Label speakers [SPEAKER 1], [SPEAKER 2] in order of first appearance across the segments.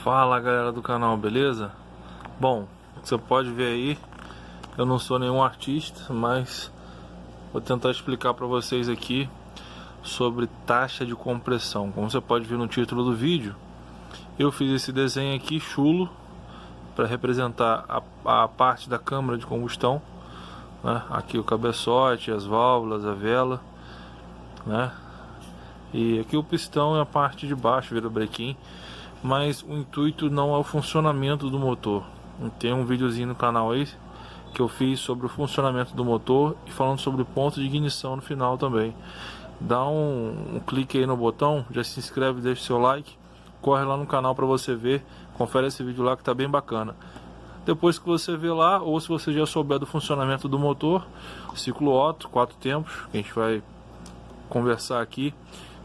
[SPEAKER 1] Fala galera do canal, beleza? Bom, você pode ver aí, eu não sou nenhum artista, mas vou tentar explicar para vocês aqui sobre taxa de compressão. Como você pode ver no título do vídeo, eu fiz esse desenho aqui chulo para representar a parte da câmara de combustão, né? Aqui o cabeçote, as válvulas, a vela, né? E aqui o pistão é a parte de baixo, vira o brequim. Mas o intuito não é o funcionamento do motor. Tem um videozinho no canal aí que eu fiz sobre o funcionamento do motor e falando sobre o ponto de ignição no final também. Dá um clique aí no botão, já se inscreve, deixa seu like, corre lá no canal para você ver, confere esse vídeo lá que tá bem bacana. Depois que você vê lá, ou se você já souber do funcionamento do motor, ciclo Otto, 4 tempos, que a gente vai conversar aqui.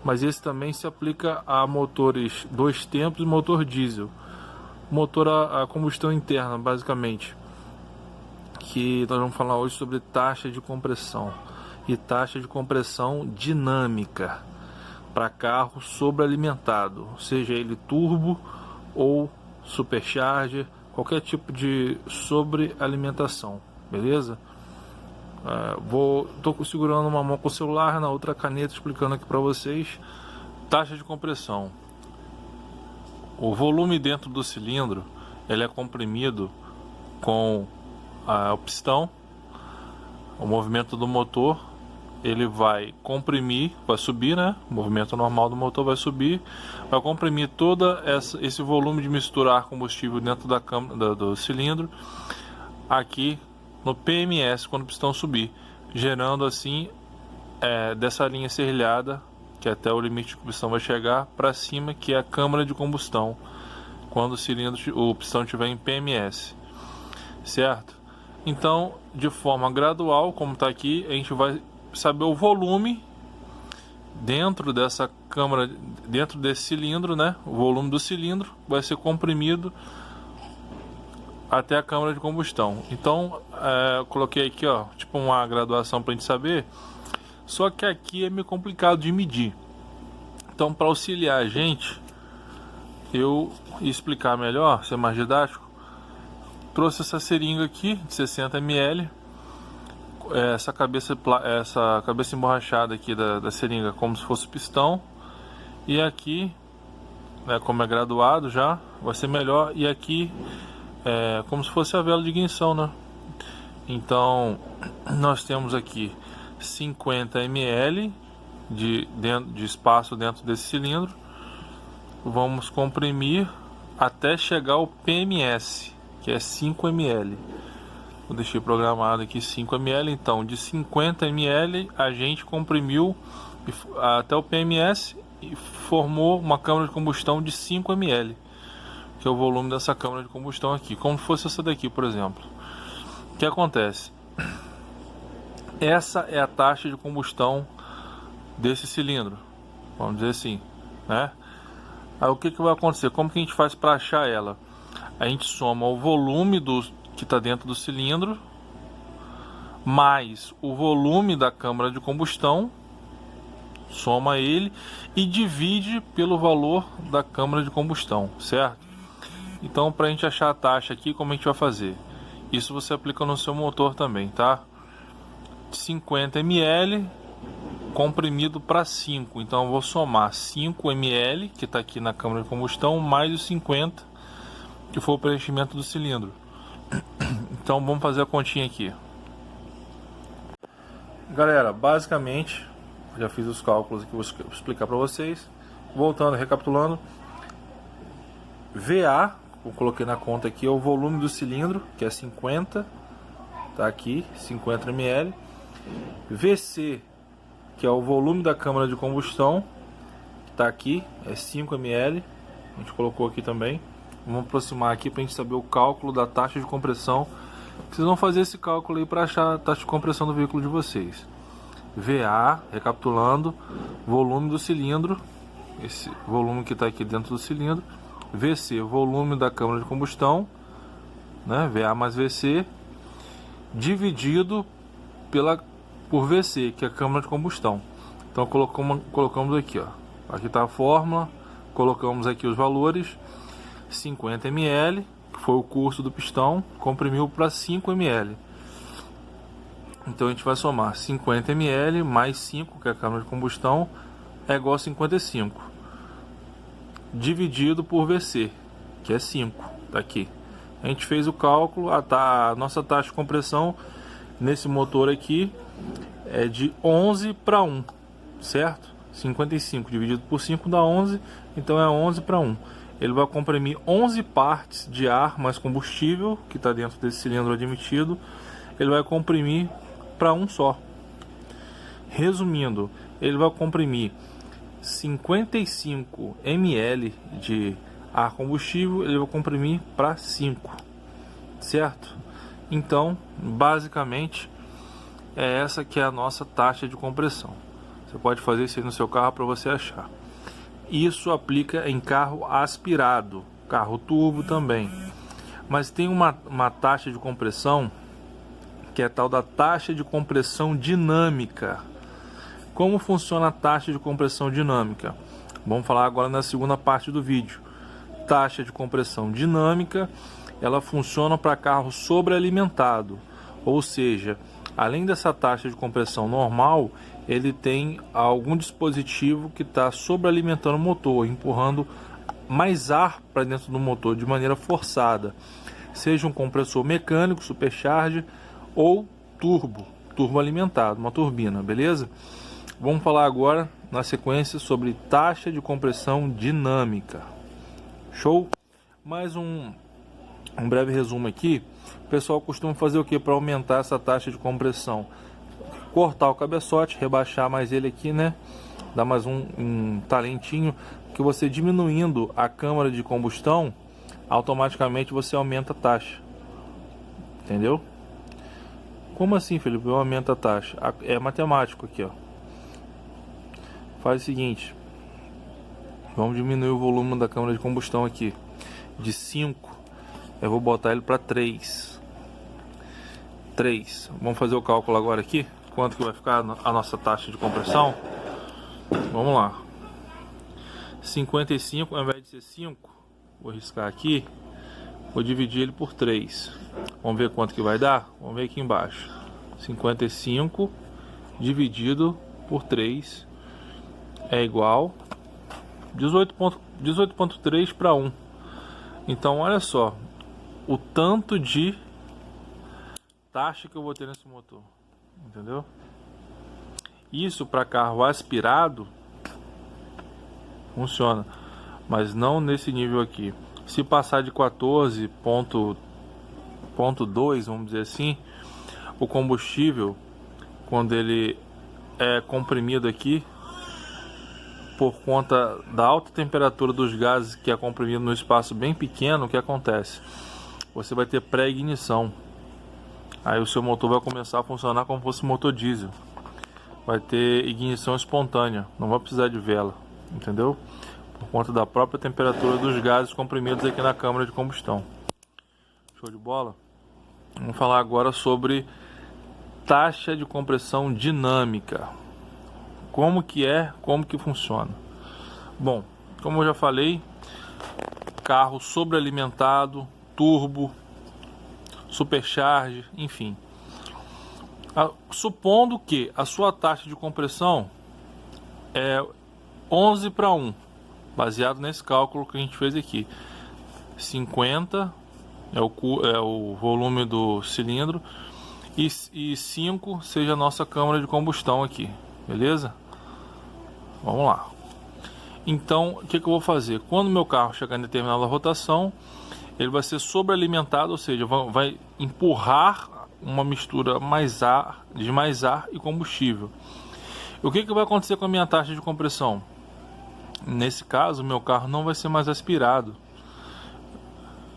[SPEAKER 1] Mas esse também se aplica a motores 2 tempos e motor diesel. Motor a combustão interna, basicamente. Que nós vamos falar hoje sobre taxa de compressão. E taxa de compressão dinâmica para carro sobrealimentado, seja ele turbo ou supercharger, qualquer tipo de sobrealimentação, beleza? Tô segurando uma mão com o celular, na outra caneta, explicando aqui para vocês. Taxa de compressão. O volume dentro do cilindro ele é comprimido com o pistão. O movimento do motor ele vai comprimir, vai subir, né? O movimento normal do motor vai subir, vai comprimir todo esse volume de misturar combustível dentro da câmara do cilindro aqui no PMS quando o pistão subir, gerando assim dessa linha serrilhada, que até o limite que o pistão vai chegar, para cima, que é a câmara de combustão, quando o pistão estiver em PMS, certo? Então, de forma gradual, como está aqui, a gente vai saber o volume dentro dessa câmara, dentro desse cilindro, né? O volume do cilindro vai ser comprimido até a câmara de combustão. Então eu coloquei aqui, ó, tipo uma graduação para a gente saber. Só que aqui é meio complicado de medir. Então, para auxiliar a gente, eu explicar melhor, ser mais didático, trouxe essa seringa aqui de 60 ml. Essa cabeça emborrachada aqui da seringa, como se fosse pistão. E aqui, né, como é graduado já, vai ser melhor. E aqui como se fosse a vela de ignição, né? Então nós temos aqui 50 ml de espaço dentro desse cilindro. Vamos comprimir até chegar ao PMS, que é 5 ml. Eu deixei programado aqui 5 ml. Então de 50 ml a gente comprimiu até o PMS e formou uma câmara de combustão de 5 ml, que é o volume dessa câmara de combustão aqui, como fosse essa daqui, por exemplo. O que acontece? Essa é a taxa de combustão desse cilindro, vamos dizer assim, né? Aí o que vai acontecer? Como que a gente faz para achar ela? A gente soma o volume que está dentro do cilindro mais o volume da câmara de combustão, soma ele e divide pelo valor da câmara de combustão, certo? Então, para a gente achar a taxa aqui, como a gente vai fazer? Isso você aplica no seu motor também, tá? 50 ml comprimido para 5. Então, eu vou somar 5 ml, que está aqui na câmara de combustão, mais os 50, que foi o preenchimento do cilindro. Então, vamos fazer a continha aqui. Galera, basicamente, já fiz os cálculos aqui, vou explicar para vocês. Voltando, recapitulando. VA, eu coloquei na conta aqui, é o volume do cilindro, que é 50, tá aqui, 50 ml. VC, que é o volume da câmara de combustão, que tá aqui, é 5 ml, a gente colocou aqui também. Vamos aproximar aqui para a gente saber o cálculo da taxa de compressão. Vocês vão fazer esse cálculo aí para achar a taxa de compressão do veículo de vocês. VA, recapitulando, volume do cilindro, esse volume que está aqui dentro do cilindro. VC, volume da câmara de combustão, né? VA mais VC, dividido por VC, que é a câmara de combustão. Então colocamos aqui, ó. Aqui está a fórmula, colocamos aqui os valores. 50 ml, que foi o curso do pistão, comprimiu para 5 ml. Então a gente vai somar 50 ml mais 5, que é a câmara de combustão, é igual a 55, dividido por VC, que é 5, tá aqui. A gente fez o cálculo, a nossa taxa de compressão nesse motor aqui é de 11 para 1, certo? 55 dividido por 5 dá 11, então é 11 para 1. Ele vai comprimir 11 partes de ar mais combustível, que está dentro desse cilindro admitido, ele vai comprimir para um só. Resumindo, ele vai comprimir 55 ml de ar combustível, ele vai comprimir para 5, certo? Então, basicamente, é essa que é a nossa taxa de compressão. Você pode fazer isso aí no seu carro para você achar. Isso aplica em carro aspirado, carro turbo também. Mas tem uma taxa de compressão que é a tal da taxa de compressão dinâmica. Como funciona a taxa de compressão dinâmica? Vamos falar agora na segunda parte do vídeo. Taxa de compressão dinâmica, ela funciona para carro sobrealimentado, ou seja, além dessa taxa de compressão normal, ele tem algum dispositivo que está sobrealimentando o motor, empurrando mais ar para dentro do motor de maneira forçada, seja um compressor mecânico, supercharge ou turbo alimentado, uma turbina, beleza? Vamos falar agora na sequência sobre taxa de compressão dinâmica. Show? Mais um breve resumo aqui. O pessoal costuma fazer o que para aumentar essa taxa de compressão? Cortar o cabeçote, rebaixar mais ele aqui, né? Dar mais um talentinho, que você diminuindo a câmara de combustão, automaticamente você aumenta a taxa. Entendeu? Como assim, Felipe? Eu aumento a taxa? É matemático aqui, ó. Faz o seguinte. Vamos diminuir o volume da câmara de combustão aqui. De 5, eu vou botar ele para 3. 3. Vamos fazer o cálculo agora aqui. Quanto que vai ficar a nossa taxa de compressão? Vamos lá. 55, ao invés de ser 5, vou riscar aqui. Vou dividir ele por 3. Vamos ver quanto que vai dar? Vamos ver aqui embaixo. 55 dividido por 3 é igual 18,3 para 1. Então, olha só o tanto de taxa que eu vou ter nesse motor. Entendeu? Isso para carro aspirado funciona, mas não nesse nível aqui. Se passar de 14,2, vamos dizer assim, o combustível, quando ele é comprimido aqui, por conta da alta temperatura dos gases que é comprimido no espaço bem pequeno, o que acontece? Você vai ter pré-ignição. Aí o seu motor vai começar a funcionar como se fosse motor diesel. Vai ter ignição espontânea, não vai precisar de vela, entendeu? Por conta da própria temperatura dos gases comprimidos aqui na câmara de combustão. Show de bola? Vamos falar agora sobre taxa de compressão dinâmica. Como que funciona? Bom, como eu já falei, carro sobrealimentado, turbo, supercharge, enfim. Supondo que a sua taxa de compressão é 11 para 1, baseado nesse cálculo que a gente fez aqui. 50 é o volume do cilindro e 5 seja a nossa câmara de combustão aqui, beleza? Vamos lá. Então, o que eu vou fazer? Quando meu carro chegar em determinada rotação, ele vai ser sobrealimentado, ou seja, vai empurrar uma mistura de mais ar e combustível. O que vai acontecer com a minha taxa de compressão? Nesse caso, meu carro não vai ser mais aspirado,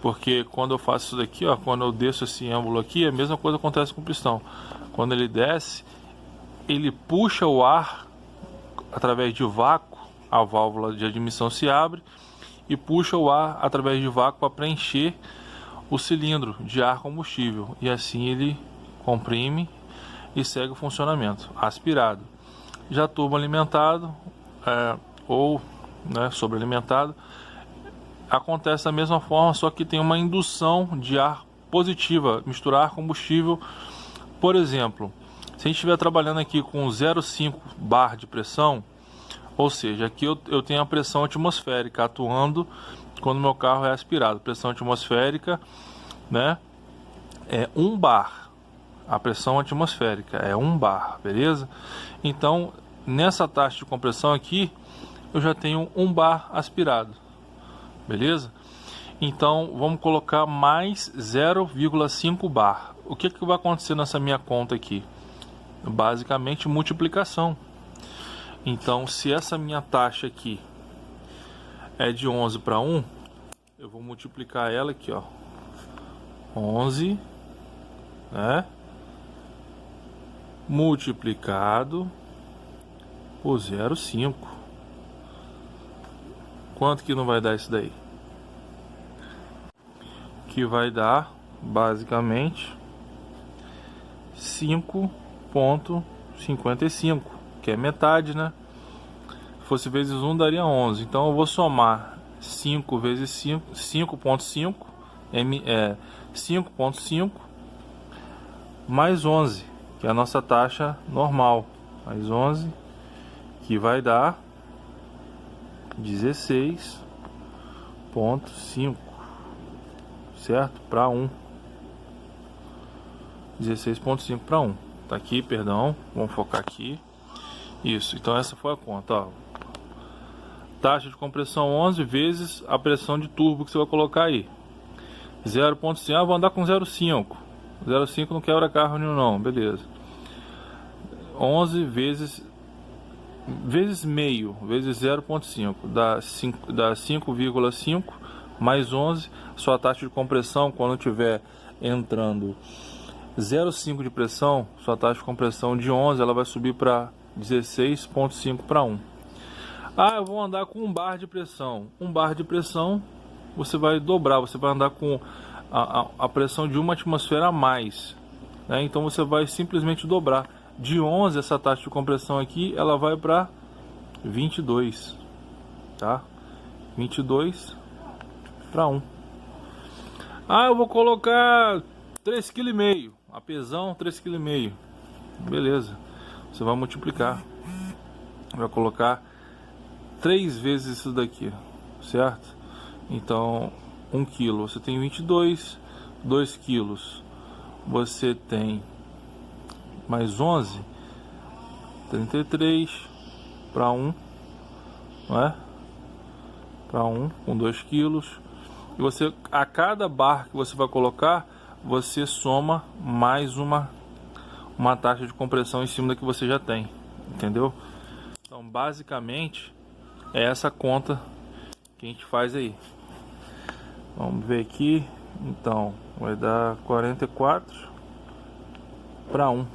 [SPEAKER 1] porque quando eu faço isso daqui, ó, quando eu desço esse êmbolo aqui, a mesma coisa acontece com o pistão. Quando ele desce, ele puxa o ar através de vácuo, a válvula de admissão se abre e puxa o ar através de vácuo para preencher o cilindro de ar combustível, e assim ele comprime e segue o funcionamento aspirado. Já turbo alimentado ou sobrealimentado, acontece da mesma forma, só que tem uma indução de ar positiva, misturar combustível. Por exemplo, se a gente estiver trabalhando aqui com 0,5 bar de pressão, ou seja, aqui eu tenho a pressão atmosférica atuando quando meu carro é aspirado. Pressão atmosférica, né, é 1 bar. A pressão atmosférica é 1 bar, beleza? Então, nessa taxa de compressão aqui, eu já tenho 1 bar aspirado, beleza? Então, vamos colocar mais 0,5 bar. O que vai acontecer nessa minha conta aqui? Basicamente, multiplicação. Então, se essa minha taxa aqui é de 11 para 1, eu vou multiplicar ela aqui, ó. 11, né? Multiplicado por 0,5. Quanto que não vai dar isso daí? Que vai dar, basicamente, 5,55, que é metade, né? Se fosse vezes 1, daria 11. Então eu vou somar 5 vezes 5, 5,5, 5,5 mais 11, que é a nossa taxa normal, mais 11, que vai dar 16,5, certo? Para 1. 16,5 para 1. Tá aqui, perdão. Vamos focar aqui. Isso. Então essa foi a conta, ó. Taxa de compressão 11 vezes a pressão de turbo que você vai colocar aí. 0,5. Ah, vou andar com 0,5. 0,5 não quebra carro nenhum não, beleza. 11 vezes meio, vezes 0,5, dá 5,5 mais 11. Sua taxa de compressão, quando tiver entrando 0,5 de pressão, sua taxa de compressão de 11, ela vai subir para 16,5 para 1. Ah, eu vou andar com 1 bar de pressão. 1 bar de pressão, você vai dobrar, você vai andar com a pressão de 1 atmosfera a mais, né? Então você vai simplesmente dobrar. De 11, essa taxa de compressão aqui, ela vai para 22, tá? 22 para 1. Ah, eu vou colocar 3,5 kg, a pesão 3,5 kg. Beleza. Você vai multiplicar. Vai colocar 3 vezes isso daqui, certo? Então, 1 kg, você tem 22, 2 quilos, você tem mais 11, 33 para 1, não é? Para 1, com 2 quilos. E você, a cada bar que você vai colocar, você soma mais uma taxa de compressão em cima da que você já tem, entendeu? Então, basicamente, é essa conta que a gente faz aí. Vamos ver aqui. Então, vai dar 44 para 1.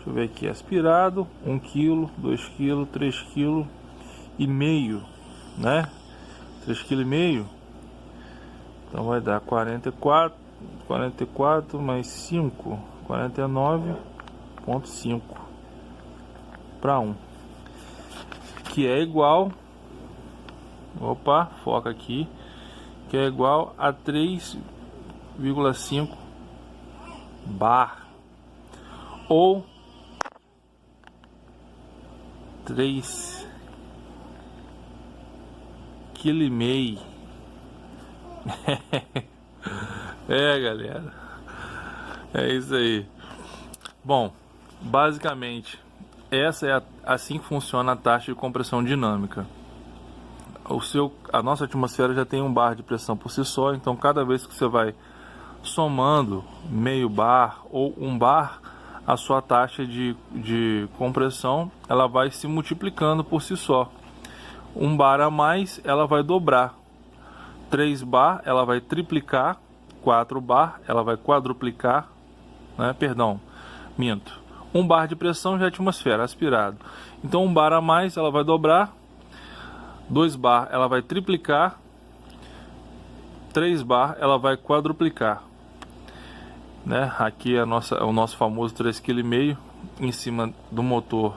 [SPEAKER 1] Deixa eu ver aqui, aspirado, 1 kg, 2 kg, 3 kg e meio, né? 3,5 kg. Então vai dar 44 mais 5, 49,5 para 1, que é igual, opa, foca aqui, que é igual a 3,5 bar, ou 3,5 kg. É, galera, é isso aí. Bom, basicamente essa é assim que funciona a taxa de compressão dinâmica. A nossa atmosfera já tem 1 bar de pressão por si só, então cada vez que você vai somando meio bar ou 1 bar, a sua taxa de compressão ela vai se multiplicando por si só. 1 bar a mais, ela vai dobrar. 3 bar, ela vai triplicar. 4 bar, ela vai quadruplicar, né? Perdão, minto. 1 bar de pressão já é atmosfera, aspirado. Então 1 bar a mais, ela vai dobrar. 2 bar, ela vai triplicar. 3 bar, ela vai quadruplicar, né? Aqui é o nosso famoso 3,5 kg em cima do motor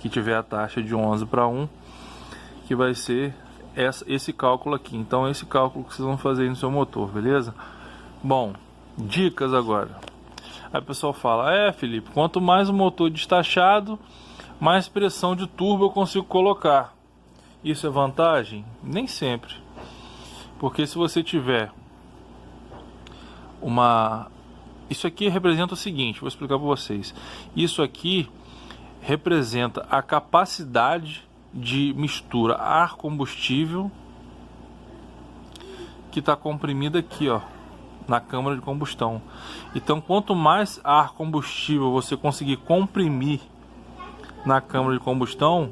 [SPEAKER 1] que tiver a taxa de 11 para 1, que vai ser esse cálculo aqui. Então esse cálculo que vocês vão fazer aí no seu motor, beleza? Bom, dicas agora. Aí o pessoal fala, Felipe, quanto mais o motor destachado, mais pressão de turbo eu consigo colocar. Isso é vantagem? Nem sempre. Porque se você tiver isso aqui representa o seguinte, vou explicar para vocês. Isso aqui representa a capacidade de mistura ar-combustível que está comprimida aqui, ó, na câmara de combustão. Então, quanto mais ar-combustível você conseguir comprimir na câmara de combustão,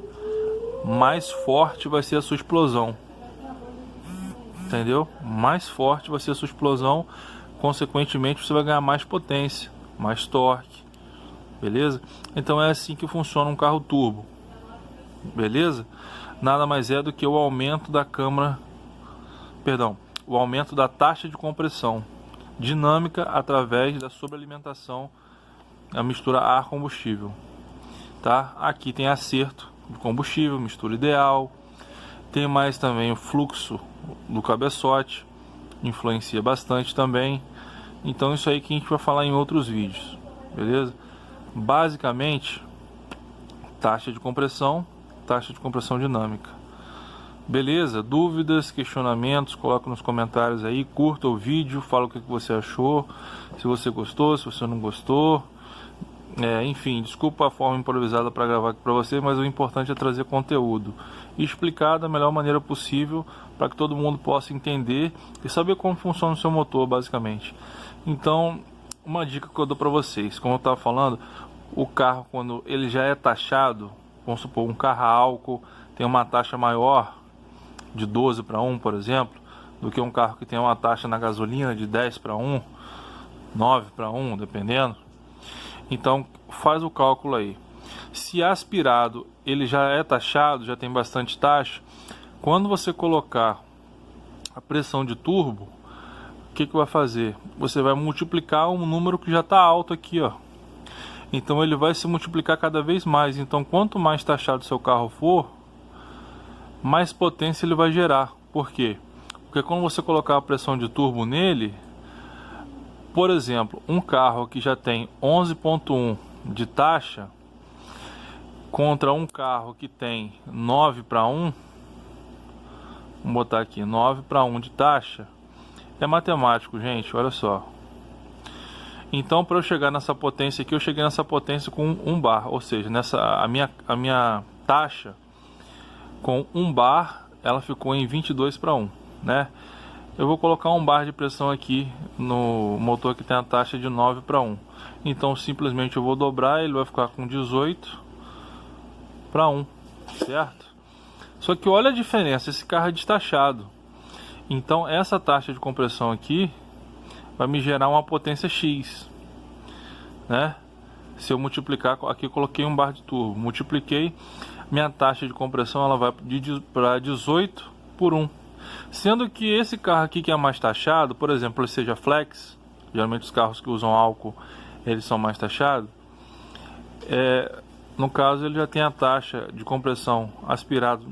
[SPEAKER 1] mais forte vai ser a sua explosão. Entendeu? Mais forte vai ser a sua explosão. Consequentemente, você vai ganhar mais potência, mais torque. Beleza? Então é assim que funciona um carro turbo. Beleza? Nada mais é do que o aumento da o aumento da taxa de compressão dinâmica através da sobrealimentação da mistura ar-combustível. Tá? Aqui tem acerto de combustível, mistura ideal. Tem mais também o fluxo do cabeçote, influencia bastante também. Então isso aí que a gente vai falar em outros vídeos, beleza? Basicamente, taxa de compressão dinâmica. Beleza? Dúvidas, questionamentos, coloca nos comentários aí, curta o vídeo, fala o que você achou, se você gostou, se você não gostou. Enfim, desculpa a forma improvisada para gravar aqui para você, mas o importante é trazer conteúdo e explicar da melhor maneira possível para que todo mundo possa entender e saber como funciona o seu motor, basicamente. Então, uma dica que eu dou para vocês, como eu estava falando, o carro quando ele já é taxado, vamos supor, um carro a álcool tem uma taxa maior de 12 para 1, por exemplo, do que um carro que tem uma taxa na gasolina de 10 para 1, 9 para 1, dependendo. Então faz o cálculo aí. Se aspirado ele já é taxado, já tem bastante taxa, quando você colocar a pressão de turbo, o que vai fazer? Você vai multiplicar um número que já está alto aqui, ó. Então ele vai se multiplicar cada vez mais. Então quanto mais taxado seu carro for, mais potência ele vai gerar. Por quê? Porque quando você colocar a pressão de turbo nele, por exemplo, um carro que já tem 11.1 de taxa contra um carro que tem 9 para 1, vamos botar aqui 9 para 1 de taxa, é matemático, gente, olha só. Então, para eu chegar nessa potência aqui, eu cheguei nessa potência com 1 bar, ou seja, a minha taxa com 1 bar, ela ficou em 22 para 1, né? Eu vou colocar 1 bar de pressão aqui no motor que tem a taxa de 9 para 1. Então simplesmente eu vou dobrar, ele vai ficar com 18 para 1, certo? Só que olha a diferença, esse carro é destachado. Então essa taxa de compressão aqui vai me gerar uma potência X, né? Se eu multiplicar, aqui eu coloquei 1 bar de turbo, multipliquei, minha taxa de compressão ela vai para 18 por 1. Sendo que esse carro aqui que é mais taxado, por exemplo, ele seja flex, geralmente os carros que usam álcool, eles são mais taxados, no caso ele já tem a taxa de compressão aspirado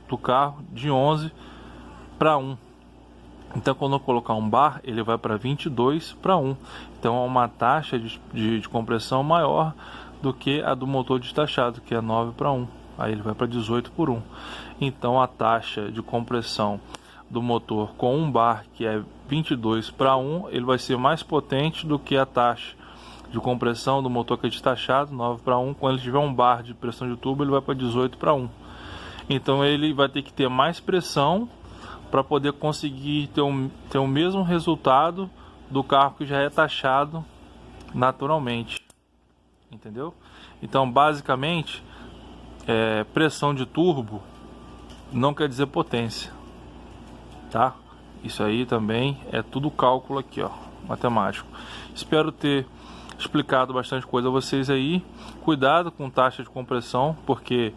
[SPEAKER 1] do carro de 11 para 1. Então quando eu colocar 1 bar, ele vai para 22 para 1. Então é uma taxa de compressão maior do que a do motor destachado, que é 9 para 1. Aí ele vai para 18 por 1. Então a taxa de compressão do motor com 1 bar, que é 22 para 1, ele vai ser mais potente do que a taxa de compressão do motor que é destachado, 9 para 1. Quando ele tiver 1 bar de pressão de turbo, ele vai para 18 para 1. Então ele vai ter que ter mais pressão para poder conseguir ter o mesmo resultado do carro que já é taxado naturalmente. Entendeu? Então basicamente, pressão de turbo não quer dizer potência, tá? Isso aí também é tudo cálculo aqui, ó, matemático. Espero ter explicado bastante coisa a vocês aí. Cuidado com taxa de compressão, porque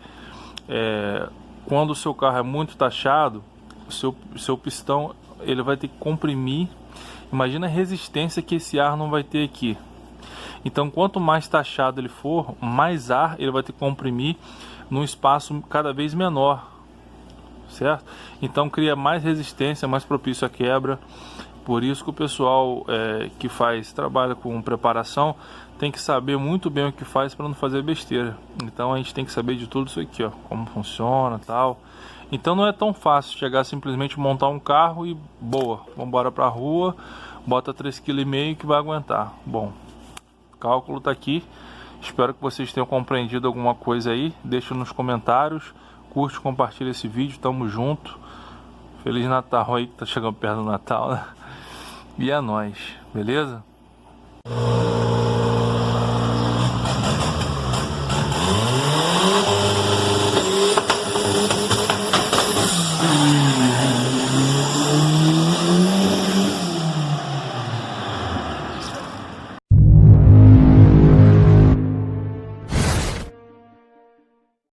[SPEAKER 1] quando o seu carro é muito taxado, o seu pistão ele vai ter que comprimir. Imagina a resistência que esse ar não vai ter aqui. Então quanto mais taxado ele for, mais ar ele vai ter que comprimir num espaço cada vez menor, certo? Então cria mais resistência, mais propício à quebra. Por isso que o pessoal que trabalha com preparação tem que saber muito bem o que faz para não fazer besteira. Então a gente tem que saber de tudo isso aqui, ó, como funciona, tal. Então não é tão fácil chegar simplesmente montar um carro e boa, vamos embora para a rua, bota 3,5 kg que vai aguentar. Bom, o cálculo tá aqui. Espero que vocês tenham compreendido alguma coisa aí. Deixa nos comentários, curte, compartilha esse vídeo, tamo junto. Feliz Natal aí, que tá chegando perto do Natal, né? E é nóis, beleza?